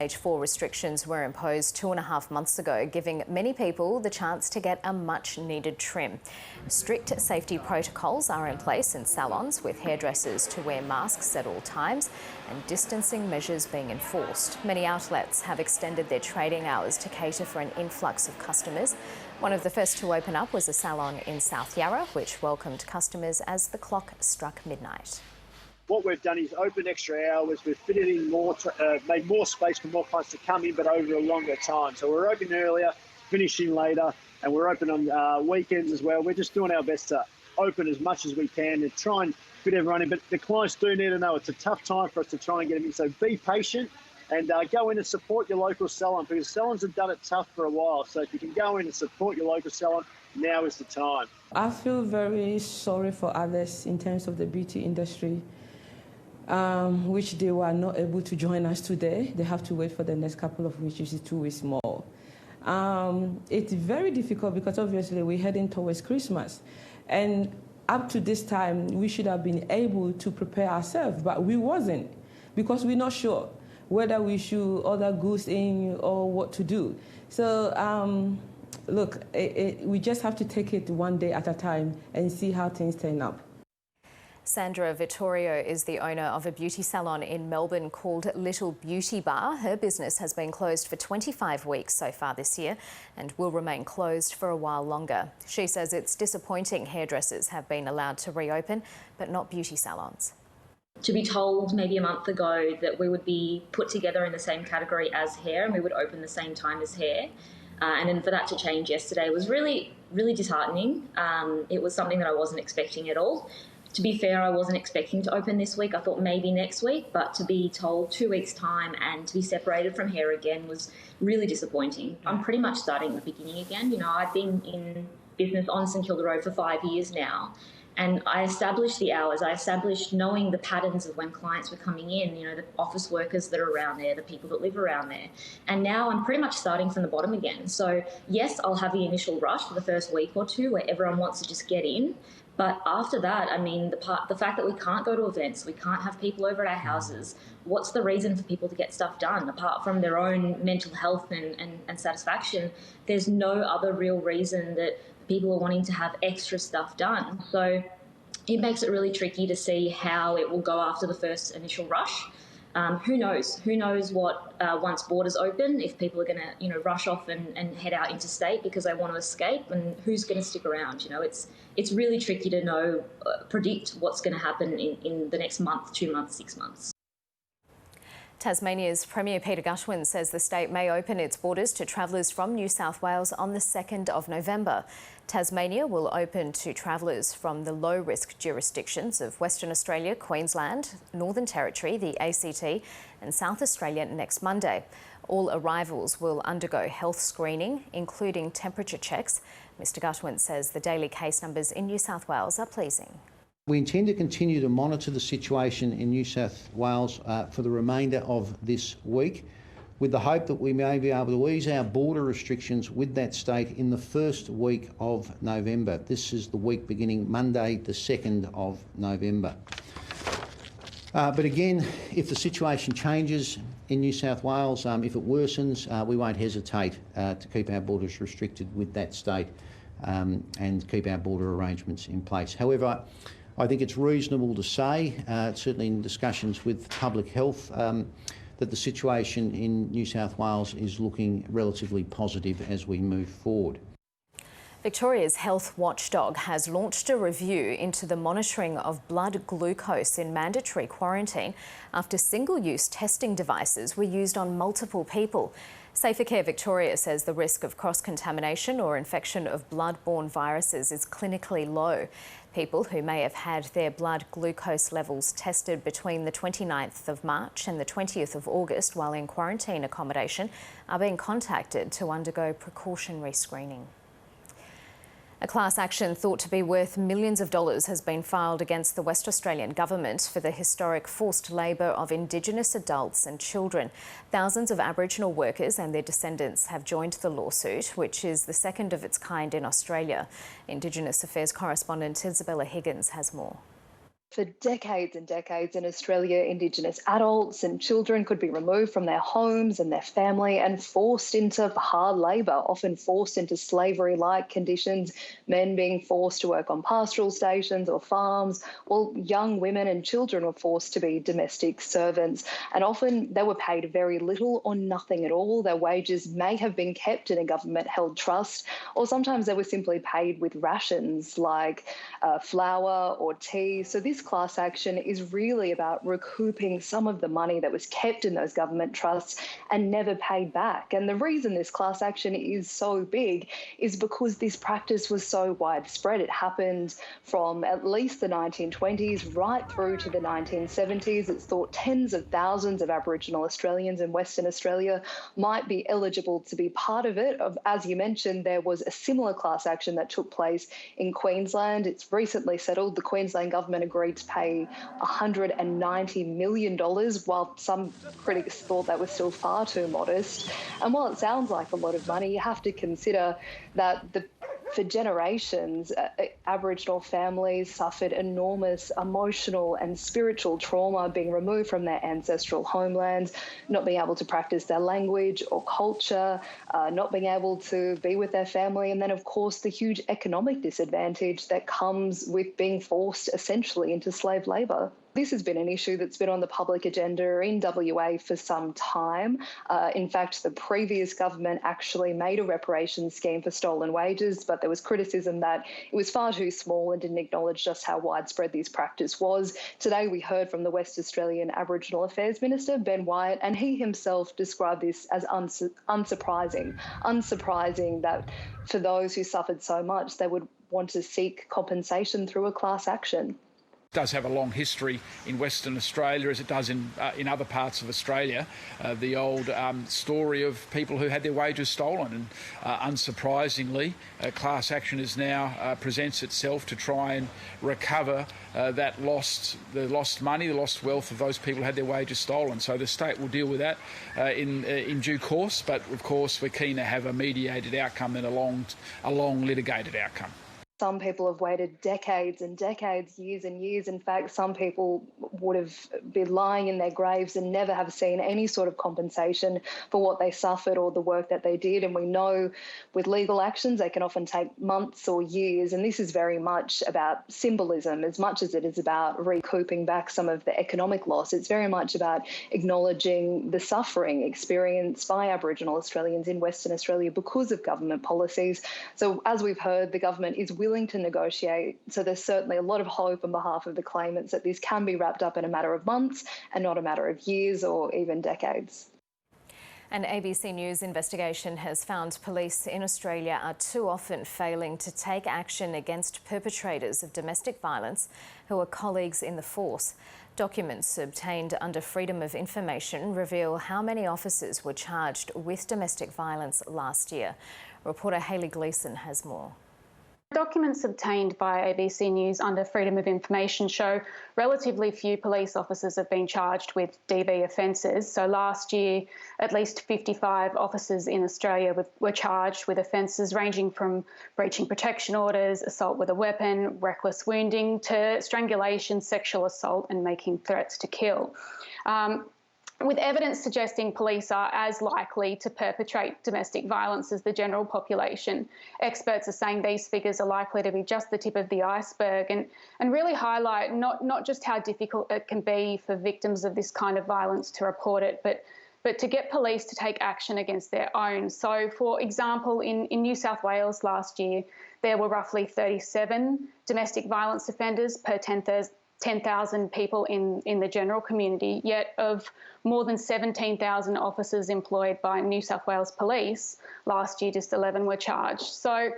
Stage 4 restrictions were imposed 2.5 months ago, giving many people the chance to get a much-needed trim. Strict safety protocols are in place in salons, with hairdressers to wear masks at all times and distancing measures being enforced. Many outlets have extended their trading hours to cater for an influx of customers. One of the first to open up was a salon in South Yarra, which welcomed customers as the clock struck midnight. What we've done is open extra hours. We've fitted in more, made more space for more clients to come in, but over a longer time. So we're open earlier, finishing later, and we're open on weekends as well. We're just doing our best to open as much as we can and try and fit everyone in. But the clients do need to know it's a tough time for us to try and get them in. So be patient and go in and support your local salon, because salons have done it tough for a while. So if you can go in and support your local salon, now is the time. I feel very sorry for others in terms of the beauty industry, which they were not able to join us today. They have to wait for the next couple of weeks, which is 2 weeks more. It's very difficult because obviously we're heading towards Christmas. And up to this time, we should have been able to prepare ourselves, but we wasn't, because we're not sure whether we should order goods in or what to do. So look, we just have to take it one day at a time and see how things turn up. Sandra Vittorio is the owner of a beauty salon in Melbourne called Little Beauty Bar. Her business has been closed for 25 weeks so far this year and will remain closed for a while longer. She says it's disappointing hairdressers have been allowed to reopen, but not beauty salons. To be told maybe a month ago that we would be put together in the same category as hair and we would open the same time as hair, and then for that to change yesterday was really, really disheartening. It was something that I wasn't expecting at all. To be fair, I wasn't expecting to open this week. I thought maybe next week, but to be told 2 weeks' time and to be separated from hair again was really disappointing. I'm pretty much starting at the beginning again. You know, I've been in business on St Kilda Road for 5 years now, and I established the hours. I established knowing the patterns of when clients were coming in, you know, the office workers that are around there, the people that live around there. And now I'm pretty much starting from the bottom again. So yes, I'll have the initial rush for the first week or two where everyone wants to just get in. But after that, I mean, the fact that we can't go to events, we can't have people over at our houses, what's the reason for people to get stuff done? Apart from their own mental health and satisfaction, there's no other real reason that people are wanting to have extra stuff done. So it makes it really tricky to see how it will go after the first initial rush. Who knows? Who knows what, once borders open, if people are going to, you know, rush off and head out interstate because they want to escape, and who's going to stick around? You know, it's really tricky to know, predict what's going to happen in the next month, 2 months, 6 months. Tasmania's Premier Peter Gutwein says the state may open its borders to travellers from New South Wales on the 2nd of November. Tasmania will open to travellers from the low-risk jurisdictions of Western Australia, Queensland, Northern Territory, the ACT and South Australia next Monday. All arrivals will undergo health screening, including temperature checks. Mr Gutwein says the daily case numbers in New South Wales are pleasing. We intend to continue to monitor the situation in New South Wales for the remainder of this week, with the hope that we may be able to ease our border restrictions with that state in the first week of November. This is the week beginning Monday, the 2nd of November. But again, if the situation changes in New South Wales, if it worsens, we won't hesitate to keep our borders restricted with that state and keep our border arrangements in place. However, I think it's reasonable to say, certainly in discussions with public health, that the situation in New South Wales is looking relatively positive as we move forward. Victoria's health watchdog has launched a review into the monitoring of blood glucose in mandatory quarantine after single-use testing devices were used on multiple people. Safer Care Victoria says the risk of cross-contamination or infection of blood-borne viruses is clinically low. People who may have had their blood glucose levels tested between the 29th of March and the 20th of August while in quarantine accommodation are being contacted to undergo precautionary screening. A class action thought to be worth millions of dollars has been filed against the West Australian government for the historic forced labour of Indigenous adults and children. Thousands of Aboriginal workers and their descendants have joined the lawsuit, which is the second of its kind in Australia. Indigenous Affairs correspondent Isabella Higgins has more. For decades and decades in Australia, Indigenous adults and children could be removed from their homes and their family and forced into hard labour, often forced into slavery-like conditions, men being forced to work on pastoral stations or farms, while young women and children were forced to be domestic servants. And often they were paid very little or nothing at all. Their wages may have been kept in a government-held trust, or sometimes they were simply paid with rations like flour or tea. So this class action is really about recouping some of the money that was kept in those government trusts and never paid back. And the reason this class action is so big is because this practice was so widespread. It happened from at least the 1920s right through to the 1970s. It's thought tens of thousands of Aboriginal Australians in Western Australia might be eligible to be part of it. As you mentioned, there was a similar class action that took place in Queensland. It's recently settled. The Queensland government agreed to pay $190 million, while some critics thought that was still far too modest. And while it sounds like a lot of money, you have to consider that for generations, Aboriginal families suffered enormous emotional and spiritual trauma, being removed from their ancestral homelands, not being able to practice their language or culture, not being able to be with their family, and then, of course, the huge economic disadvantage that comes with being forced essentially into slave labour. This has been an issue that's been on the public agenda in WA for some time. In fact, the previous government actually made a reparations scheme for stolen wages, but there was criticism that it was far too small and didn't acknowledge just how widespread this practice was. Today, we heard from the West Australian Aboriginal Affairs Minister, Ben Wyatt, and he himself described this as unsurprising that for those who suffered so much, they would want to seek compensation through a class action. Does have a long history in Western Australia, as it does in other parts of Australia. The old story of people who had their wages stolen, and unsurprisingly, class action is now presents itself to try and recover the lost money, the lost wealth of those people who had their wages stolen. So the state will deal with that in due course, but of course we're keen to have a mediated outcome and a long litigated outcome. Some people have waited decades and decades, years and years. In fact, some people would have been lying in their graves and never have seen any sort of compensation for what they suffered or the work that they did. And we know with legal actions, they can often take months or years. And this is very much about symbolism as much as it is about recouping back some of the economic loss. It's very much about acknowledging the suffering experienced by Aboriginal Australians in Western Australia because of government policies. So as we've heard, the government is willing to negotiate. So there's certainly a lot of hope on behalf of the claimants that this can be wrapped up in a matter of months and not a matter of years or even decades. An ABC News investigation has found police in Australia are too often failing to take action against perpetrators of domestic violence who are colleagues in the force. Documents obtained under Freedom of Information reveal how many officers were charged with domestic violence last year. Reporter Hayley Gleeson has more. Documents obtained by ABC News under Freedom of Information show relatively few police officers have been charged with DV offences. So last year, at least 55 officers in Australia were charged with offences ranging from breaching protection orders, assault with a weapon, reckless wounding, to strangulation, sexual assault and making threats to kill. With evidence suggesting police are as likely to perpetrate domestic violence as the general population, experts are saying these figures are likely to be just the tip of the iceberg and really highlight not just how difficult it can be for victims of this kind of violence to report it, but to get police to take action against their own. So, for example, in New South Wales last year, there were roughly 37 domestic violence offenders per 10,000 people in the general community, yet of more than 17,000 officers employed by New South Wales Police, last year just 11 were charged. So,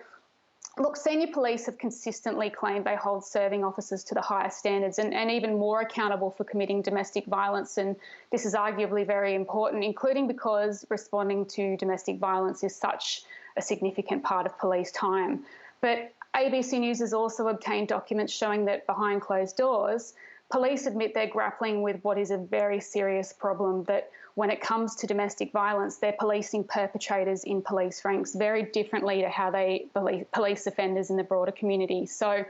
look, senior police have consistently claimed they hold serving officers to the highest standards and even more accountable for committing domestic violence, and this is arguably very important, including because responding to domestic violence is such a significant part of police time. But ABC News has also obtained documents showing that behind closed doors, police admit they're grappling with what is a very serious problem, that when it comes to domestic violence, they're policing perpetrators in police ranks very differently to how they police offenders in the broader community. So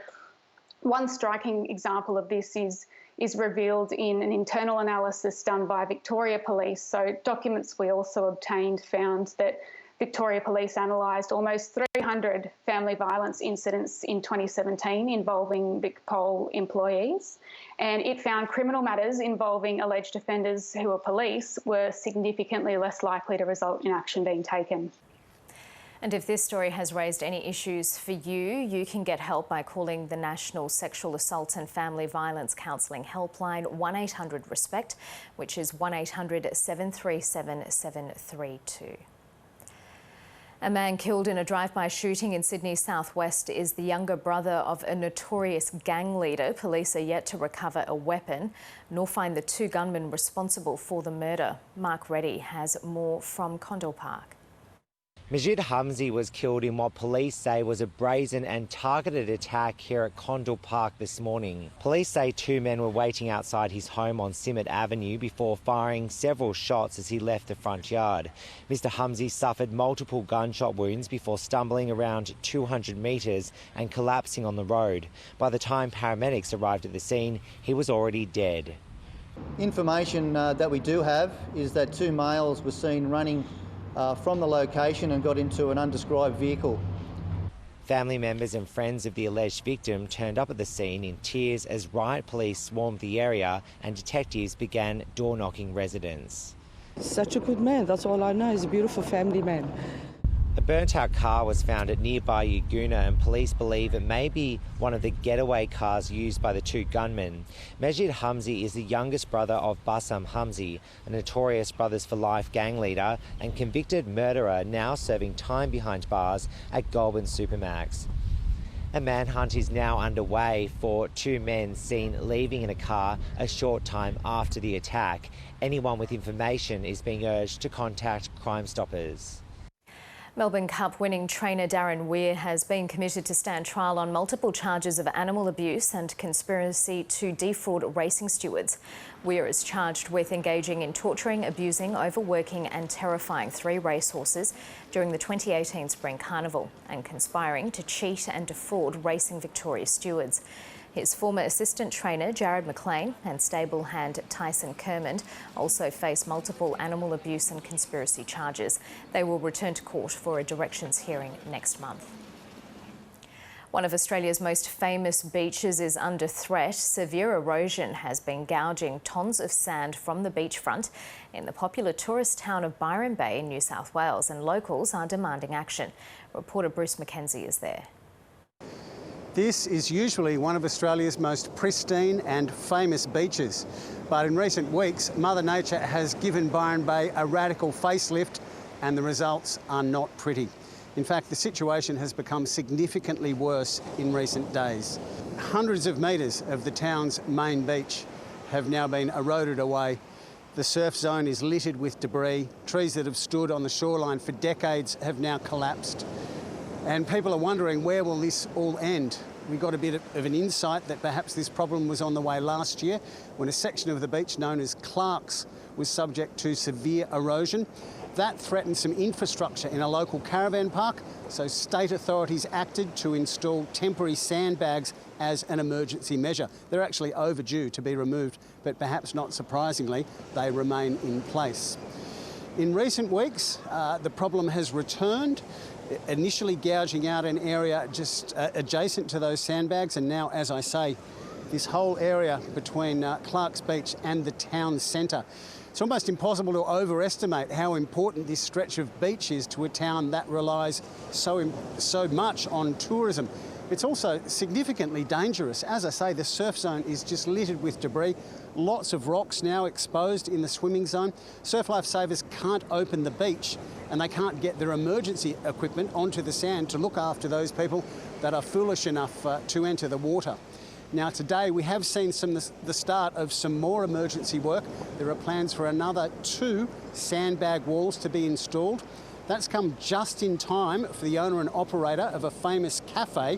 One striking example of this is revealed in an internal analysis done by Victoria Police. So documents we also obtained found that Victoria Police analysed almost 300 family violence incidents in 2017 involving VicPol employees, and it found criminal matters involving alleged offenders who are police were significantly less likely to result in action being taken. And if this story has raised any issues for you, you can get help by calling the National Sexual Assault and Family Violence Counselling Helpline 1800-RESPECT, which is 1800 737 732. A man killed in a drive-by shooting in Sydney's southwest is the younger brother of a notorious gang leader. Police are yet to recover a weapon, nor find the two gunmen responsible for the murder. Mark Reddy has more from Condell Park. Majid Hamzi was killed in what police say was a brazen and targeted attack here at Condell Park this morning. Police say two men were waiting outside his home on Simmet Avenue before firing several shots as he left the front yard. Mr Hamzi suffered multiple gunshot wounds before stumbling around 200 metres and collapsing on the road. By the time paramedics arrived at the scene, he was already dead. Information that we do have is that two males were seen running from the location and got into an undescribed vehicle. Family members and friends of the alleged victim turned up at the scene in tears as riot police swarmed the area and detectives began door-knocking residents. Such a good man, that's all I know. He's a beautiful family man. A burnt-out car was found at nearby Yaguna and police believe it may be one of the getaway cars used by the two gunmen. Majid Hamzi is the youngest brother of Bassam Hamzi, a notorious Brothers for Life gang leader and convicted murderer now serving time behind bars at Goulburn Supermax. A manhunt is now underway for two men seen leaving in a car a short time after the attack. Anyone with information is being urged to contact Crime Stoppers. Melbourne Cup winning trainer Darren Weir has been committed to stand trial on multiple charges of animal abuse and conspiracy to defraud racing stewards. Weir is charged with engaging in torturing, abusing, overworking and terrifying 3 racehorses during the 2018 Spring Carnival and conspiring to cheat and defraud Racing Victoria stewards. His former assistant trainer, Jared McLean, and stable hand Tyson Kermond also face multiple animal abuse and conspiracy charges. They will return to court for a directions hearing next month. One of Australia's most famous beaches is under threat. Severe erosion has been gouging tons of sand from the beachfront in the popular tourist town of Byron Bay in New South Wales, and locals are demanding action. Reporter Bruce McKenzie is there. This is usually one of Australia's most pristine and famous beaches. But in recent weeks, Mother Nature has given Byron Bay a radical facelift and the results are not pretty. In fact, the situation has become significantly worse in recent days. Hundreds of metres of the town's main beach have now been eroded away. The surf zone is littered with debris. Trees that have stood on the shoreline for decades have now collapsed. And people are wondering, where will this all end? We got a bit of an insight that perhaps this problem was on the way last year when a section of the beach known as Clark's was subject to severe erosion. That threatened some infrastructure in a local caravan park, so state authorities acted to install temporary sandbags as an emergency measure. They're actually overdue to be removed, but perhaps not surprisingly, they remain in place. In recent weeks, the problem has returned, initially gouging out an area just adjacent to those sandbags, and now, as I say, this whole area between Clark's Beach and the town centre. It's almost impossible to overestimate how important this stretch of beach is to a town that relies so much on tourism. It's also significantly dangerous. As I say, the surf zone is just littered with debris. Lots of rocks now exposed in the swimming zone. Surf lifesavers can't open the beach and they can't get their emergency equipment onto the sand to look after those people that are foolish enough to enter the water. Now today we have seen the start of some more emergency work. There are plans for another 2 sandbag walls to be installed. That's come just in time for the owner and operator of a famous cafe,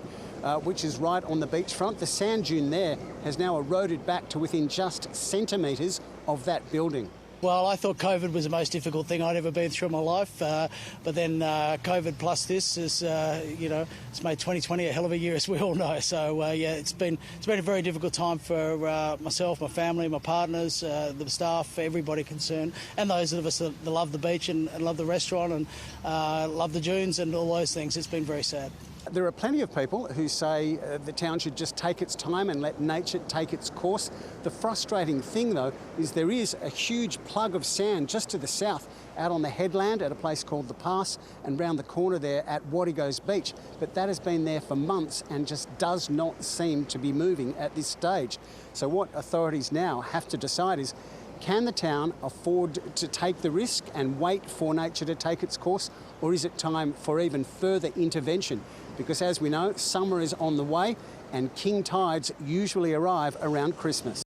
which is right on the beachfront. The sand dune there has now eroded back to within just centimetres of that building. Well, I thought COVID was the most difficult thing I'd ever been through in my life, but then COVID plus this is, it's made 2020 a hell of a year, as we all know. So it's been a very difficult time for myself, my family, my partners, the staff, everybody concerned, and those of us that love the beach and love the restaurant and love the dunes and all those things. It's been very sad. There are plenty of people who say the town should just take its time and let nature take its course. The frustrating thing, though, is there is a huge plug of sand just to the south out on the headland at a place called The Pass and round the corner there at Warrego's Beach. But that has been there for months and just does not seem to be moving at this stage. So what authorities now have to decide is, can the town afford to take the risk and wait for nature to take its course, or is it time for even further intervention? Because as we know, summer is on the way and king tides usually arrive around Christmas.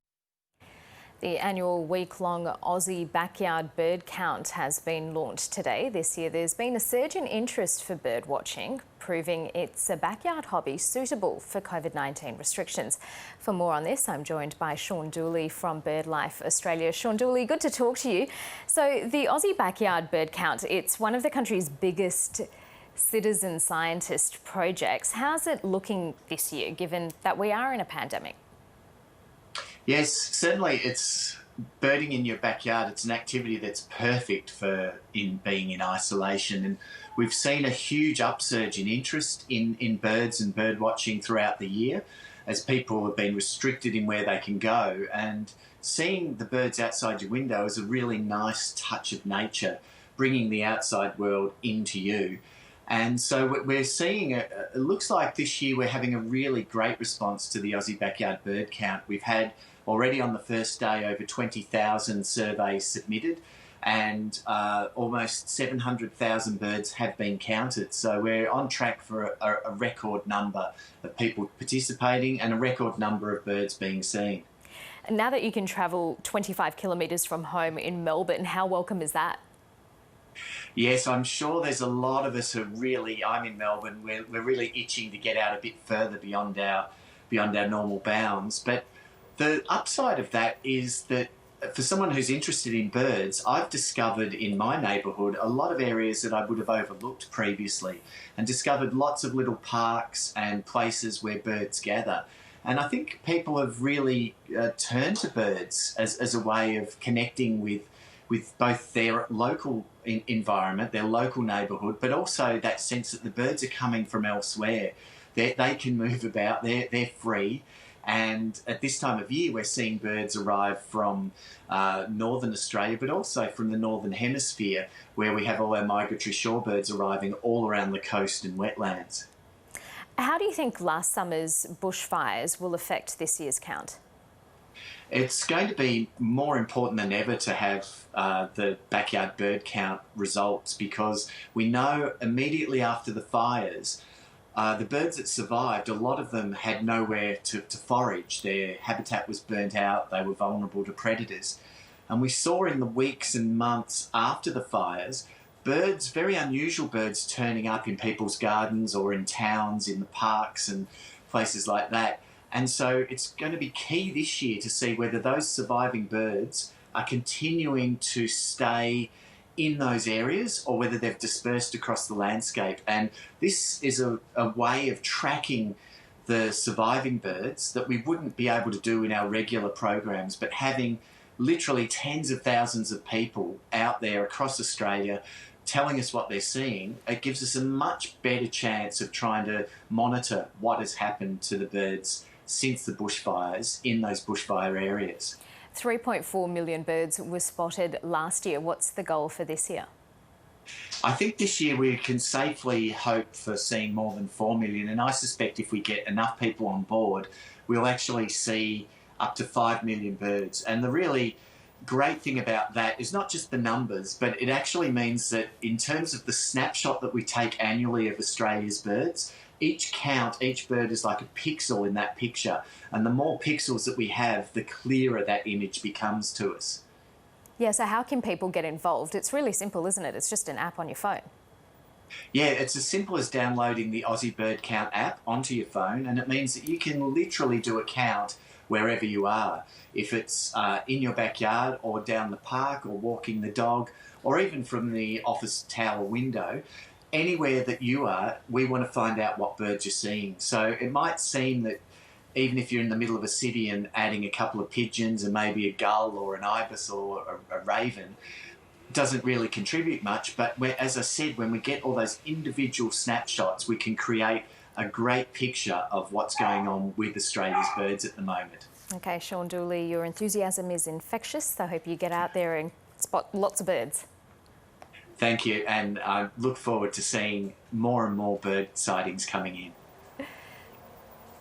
The annual week-long Aussie backyard bird count has been launched today. This year there's been a surge in interest for bird watching, proving it's a backyard hobby suitable for COVID-19 restrictions. For more on this, I'm joined by Sean Dooley from BirdLife Australia. Sean Dooley, good to talk to you. So the Aussie backyard bird count, it's one of the country's biggest citizen scientist projects. How's it looking this year, given that we are in a pandemic? Yes, certainly it's birding in your backyard. It's an activity that's perfect for being in isolation. And we've seen a huge upsurge in interest in birds and bird watching throughout the year as people have been restricted in where they can go. And seeing the birds outside your window is a really nice touch of nature, bringing the outside world into you. And so we're seeing, it looks like this year we're having a really great response to the Aussie backyard bird count. We've had already on the first day over 20,000 surveys submitted and almost 700,000 birds have been counted. So we're on track for a record number of people participating and a record number of birds being seen. Now that you can travel 25 kilometres from home in Melbourne, how welcome is that? Yes, I'm sure there's a lot of us who I'm in Melbourne, we're really itching to get out a bit further beyond our normal bounds. But the upside of that is that for someone who's interested in birds, I've discovered in my neighbourhood a lot of areas that I would have overlooked previously and discovered lots of little parks and places where birds gather. And I think people have really turned to birds as a way of connecting with both their local environment, their local neighbourhood, but also that sense that the birds are coming from elsewhere. They can move about, they're free. And at this time of year, we're seeing birds arrive from northern Australia, but also from the northern hemisphere, where we have all our migratory shorebirds arriving all around the coast and wetlands. How do you think last summer's bushfires will affect this year's count? It's going to be more important than ever to have the backyard bird count results, because we know immediately after the fires, the birds that survived, a lot of them had nowhere to forage. Their habitat was burnt out, they were vulnerable to predators. And we saw in the weeks and months after the fires, birds, very unusual birds, turning up in people's gardens or in towns, in the parks and places like that. And so it's going to be key this year to see whether those surviving birds are continuing to stay in those areas or whether they've dispersed across the landscape. And this is a way of tracking the surviving birds that we wouldn't be able to do in our regular programs, but having literally tens of thousands of people out there across Australia telling us what they're seeing, it gives us a much better chance of trying to monitor what has happened to the birds since the bushfires in those bushfire areas. 3.4 million birds were spotted last year. What's the goal for this year? I think this year we can safely hope for seeing more than 4 million, and I suspect if we get enough people on board, we'll actually see up to 5 million birds. And the really great thing about that is not just the numbers, but it actually means that in terms of the snapshot that we take annually of Australia's birds, each bird is like a pixel in that picture. And the more pixels that we have, the clearer that image becomes to us. Yeah, so how can people get involved? It's really simple, isn't it? It's just an app on your phone. Yeah, it's as simple as downloading the Aussie Bird Count app onto your phone, and it means that you can literally do a count wherever you are. If it's in your backyard or down the park or walking the dog or even from the office tower window, anywhere that you are, we want to find out what birds you're seeing. So it might seem that even if you're in the middle of a city and adding a couple of pigeons and maybe a gull or an ibis or a raven doesn't really contribute much, but as I said, when we get all those individual snapshots, we can create a great picture of what's going on with Australia's birds at the moment. Okay, Sean Dooley, your enthusiasm is infectious. I hope you get out there and spot lots of birds. Thank you, and I look forward to seeing more and more bird sightings coming in.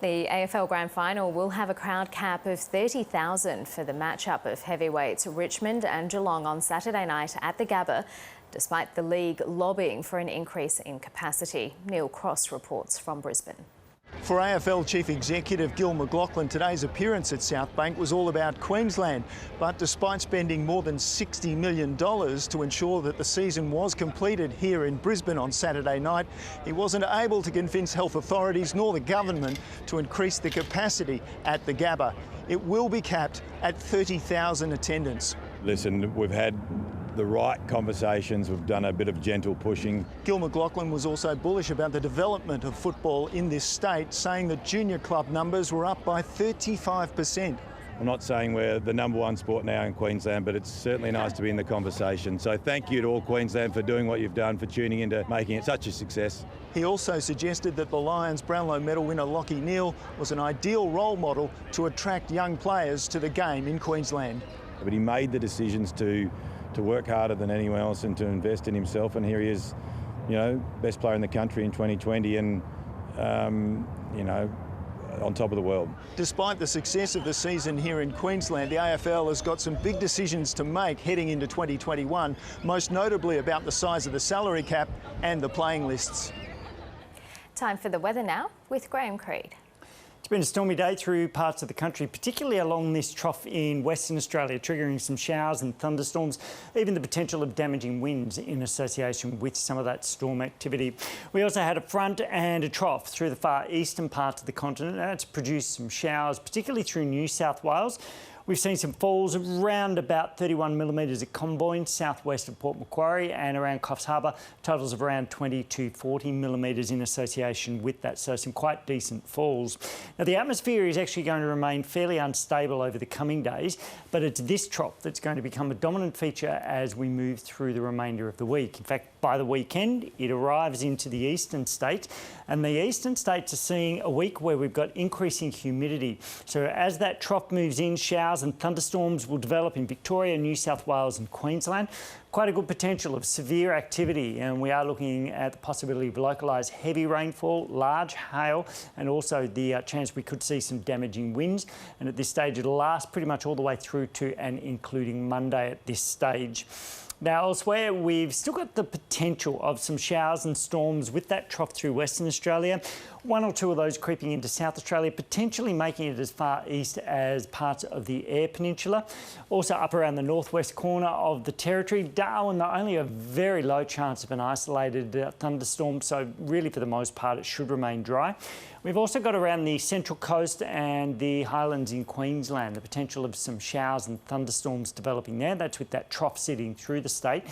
The AFL Grand Final will have a crowd cap of 30,000 for the matchup of heavyweights Richmond and Geelong on Saturday night at the Gabba, despite the league lobbying for an increase in capacity. Neil Cross reports from Brisbane. For AFL Chief Executive Gil McLachlan, today's appearance at South Bank was all about Queensland. But despite spending more than $60 million to ensure that the season was completed here in Brisbane on Saturday night, he wasn't able to convince health authorities nor the government to increase the capacity at the Gabba. It will be capped at 30,000 attendance. Listen, we've had the right conversations, we've done a bit of gentle pushing. Gil McLachlan was also bullish about the development of football in this state, saying that junior club numbers were up by 35%. I'm not saying we're the #1 sport now in Queensland, but it's certainly nice to be in the conversation. So thank you to all Queensland for doing what you've done, for tuning into making it such a success. He also suggested that the Lions Brownlow medal winner Lachie Neale was an ideal role model to attract young players to the game in Queensland. But he made the decisions to work harder than anyone else and to invest in himself, and here he is, you know, best player in the country in 2020 and, you know, on top of the world. Despite the success of the season here in Queensland, the AFL has got some big decisions to make heading into 2021, most notably about the size of the salary cap and the playing lists. Time for the weather now with Graham Creed. It's been a stormy day through parts of the country, particularly along this trough in Western Australia, triggering some showers and thunderstorms, even the potential of damaging winds in association with some of that storm activity. We also had a front and a trough through the far eastern parts of the continent, and that's produced some showers, particularly through New South Wales. We've seen some falls around about 31 millimetres at Comboyne, southwest of Port Macquarie, and around Coffs Harbour, totals of around 20 to 40 millimetres in association with that, so some quite decent falls. Now, the atmosphere is actually going to remain fairly unstable over the coming days, but it's this trough that's going to become a dominant feature as we move through the remainder of the week. In fact, by the weekend, it arrives into the eastern states, and the eastern states are seeing a week where we've got increasing humidity. So as that trough moves in, showers and thunderstorms will develop in Victoria, New South Wales and Queensland. Quite a good potential of severe activity, and we are looking at the possibility of localised heavy rainfall, large hail, and also the chance we could see some damaging winds. And at this stage, it'll last pretty much all the way through to and including Monday at this stage. Now, elsewhere, we've still got the potential of some showers and storms with that trough through Western Australia. One or two of those creeping into South Australia, potentially making it as far east as parts of the Eyre Peninsula. Also up around the northwest corner of the Territory. Darwin, only a very low chance of an isolated thunderstorm, so really for the most part it should remain dry. We've also got around the Central Coast and the Highlands in Queensland the potential of some showers and thunderstorms developing there. That's with that trough sitting through the state.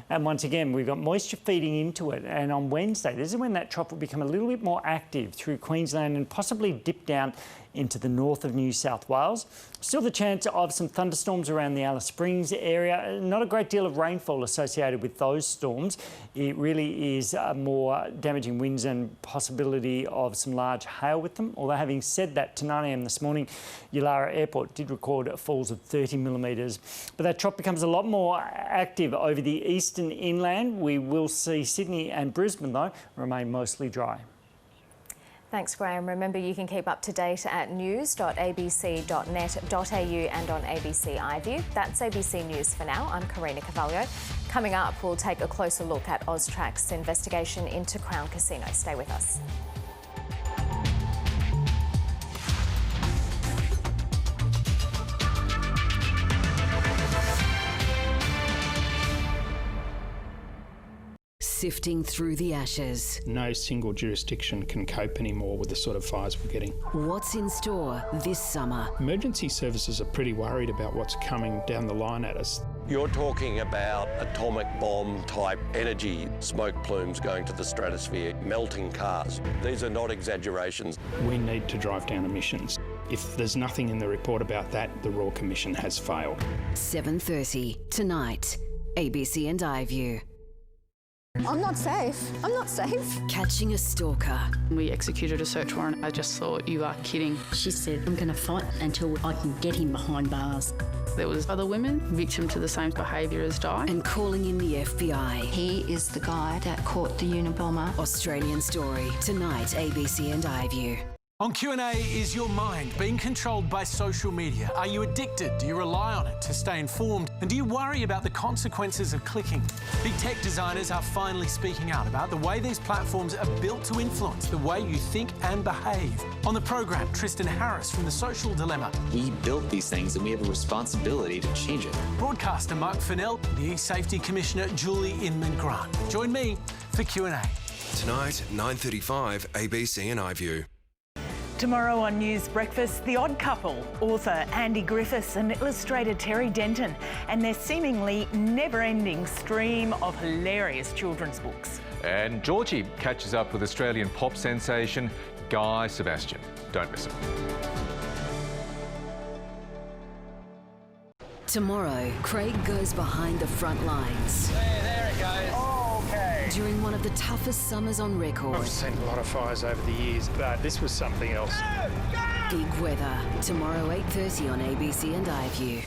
And once again, we've got moisture feeding into it. And on Wednesday, this is when that trough will become a little bit more active through Queensland and possibly dip down into the north of New South Wales. Still the chance of some thunderstorms around the Alice Springs area. Not a great deal of rainfall associated with those storms. It really is more damaging winds and possibility of some large hail with them. Although having said that, to 9 a.m. this morning, Yulara Airport did record falls of 30 millimetres. But that trough becomes a lot more active over the eastern inland. We will see Sydney and Brisbane, though, remain mostly dry. Thanks, Graham. Remember, you can keep up to date at news.abc.net.au and on ABC iView. That's ABC News for now. I'm Karina Carvalho. Coming up, we'll take a closer look at AUSTRAC's investigation into Crown Casino. Stay with us. sifting through the ashes. No single jurisdiction can cope anymore with the sort of fires we're getting. What's in store this summer? Emergency services are pretty worried about what's coming down the line at us. You're talking about atomic bomb type energy, smoke plumes going to the stratosphere, melting cars. These are not exaggerations. We need to drive down emissions. If there's nothing in the report about that, the Royal Commission has failed. 7:30 tonight, ABC and iView. I'm not safe. I'm not safe. Catching a stalker. We executed a search warrant. I just thought, you are kidding. She said, I'm going to fight until I can get him behind bars. There was other women victim to the same behaviour as Di. And calling in the FBI. He is the guy that caught the Unabomber. Australian Story. Tonight, ABC and iView. On Q&A, is your mind being controlled by social media? Are you addicted? Do you rely on it to stay informed? And do you worry about the consequences of clicking? Big tech designers are finally speaking out about the way these platforms are built to influence the way you think and behave. On the program, Tristan Harris from The Social Dilemma. We built these things and we have a responsibility to change it. Broadcaster Mark Fennell, the E-Safety Commissioner Julie Inman-Grant. Join me for Q&A. Tonight, 9:35, ABC and iView. Tomorrow on News Breakfast, The Odd Couple, author Andy Griffiths and illustrator Terry Denton, and their seemingly never-ending stream of hilarious children's books. And Georgie catches up with Australian pop sensation Guy Sebastian. Don't miss it. Tomorrow, Craig goes behind the front lines. There it goes. Okay. During one of the toughest summers on record. I've seen a lot of fires over the years, but this was something else. Big weather. Tomorrow, 8:30 on ABC and iView.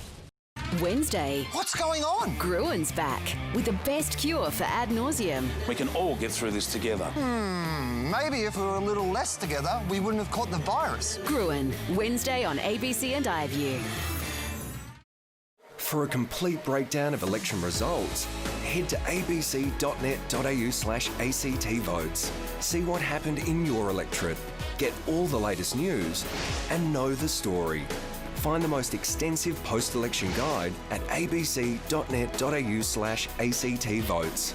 Wednesday. What's going on? Gruen's back with the best cure for ad nauseum. We can all get through this together. Maybe if we were a little less together, we wouldn't have caught the virus. Gruen, Wednesday on ABC and iView. For a complete breakdown of election results, head to abc.net.au/ACT votes. See what happened in your electorate, get all the latest news, and know the story. Find the most extensive post-election guide at abc.net.au/ACT votes.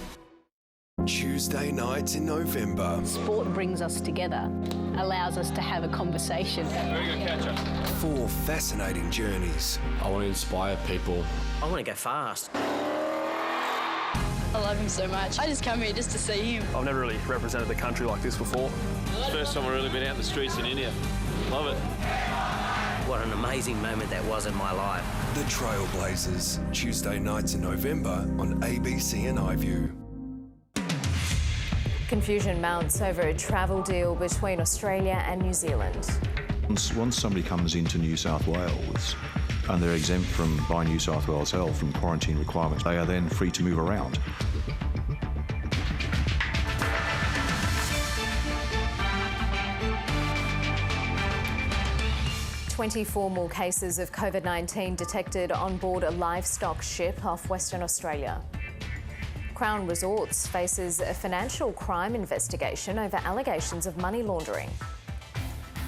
Tuesday nights in November. Sport brings us together, allows us to have a conversation. Very good catch-up. 4 fascinating journeys. I want to inspire people. I want to go fast. I love him so much. I just come here just to see him. I've never really represented the country like this before. It's the first time I've really been out in the streets in India. Love it. What an amazing moment that was in my life. The Trailblazers, Tuesday nights in November on ABC and iView. Confusion mounts over a travel deal between Australia and New Zealand. Once somebody comes into New South Wales and they're exempt by New South Wales Health from quarantine requirements, they are then free to move around. "24 more cases of COVID-19 detected on board a livestock ship off Western Australia. Crown Resorts faces a financial crime investigation over allegations of money laundering.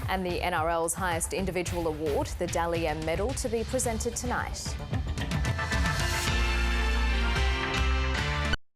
And the NRL's highest individual award, the Dahlia Medal, to be presented tonight.